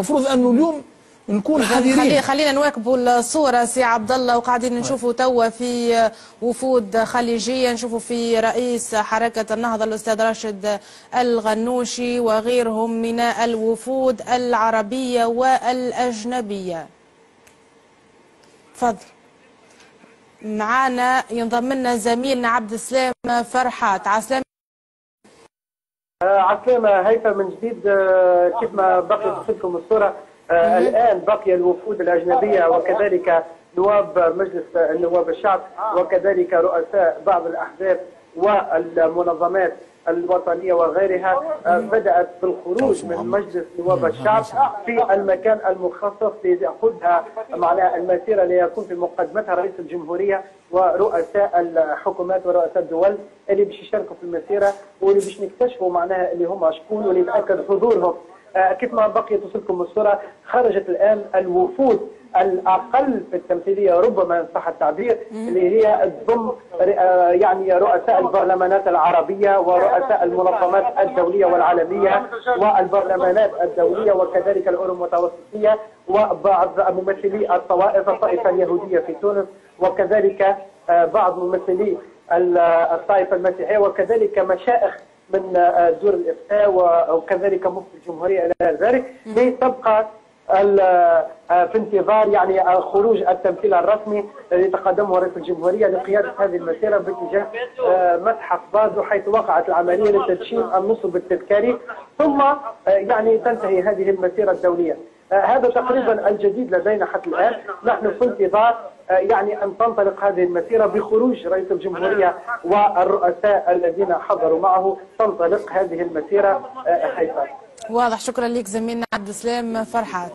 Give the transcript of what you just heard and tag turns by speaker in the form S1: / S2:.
S1: المفروض انه اليوم نكون حذرين.
S2: خلينا نواكبوا الصوره سي عبد الله، وقاعدين نشوفوا توا في وفود خليجيه، نشوفوا في رئيس حركه النهضه الاستاذ راشد الغنوشي وغيرهم من الوفود العربيه والاجنبيه. تفضل. معانا ينضم لنا زميلنا عبد السلام فرحات. عسلامة
S3: عسلامة هيثم من جديد. كيف ما بقيت لكم الصورة، الآن بقي الوفود الأجنبية وكذلك نواب مجلس النواب الشعب وكذلك رؤساء بعض الأحزاب والمنظمات الوطنية وغيرها بدأت بالخروج من مجلس نواب الشعب في المكان المخصص ليأخذها معناها المسيرة ليكون في مقدمتها رئيس الجمهورية ورؤساء الحكومات ورؤساء الدول اللي باش يشاركوا في المسيرة، واللي باش نكتشفوا معناها اللي هم شكون واللي يتأكد حضورهم. كيف ما بقي توصلكم الصورة، خرجت الآن الوفود الأقل في التمثيلية ربما إن صح التعبير، اللي هي تضم يعني رؤساء البرلمانات العربية ورؤساء المنظمات الدولية والعالمية والبرلمانات الدولية وكذلك الأمم المتوسطية وبعض ممثلي الطائفة اليهودية في تونس وكذلك بعض ممثلي الطائفة المسيحية وكذلك مشائخ من دور الإفتاء وكذلك مفتي الجمهورية إلى ذلك، لتبقى في انتظار يعني خروج التمثيل الرسمي الذي تقدمه رئيس الجمهورية لقيادة هذه المسيرة باتجاه متحف بازو، حيث وقعت العملية لتدشين النصب التذكاري، ثم يعني تنتهي هذه المسيرة الدولية. هذا تقريبا الجديد لدينا حتى الآن. نحن في انتظار يعني أن تنطلق هذه المسيرة بخروج رئيس الجمهورية والرؤساء الذين حضروا معه، تنطلق هذه المسيرة.
S2: واضح. شكرا لك زميلنا عبد السلام فرحات.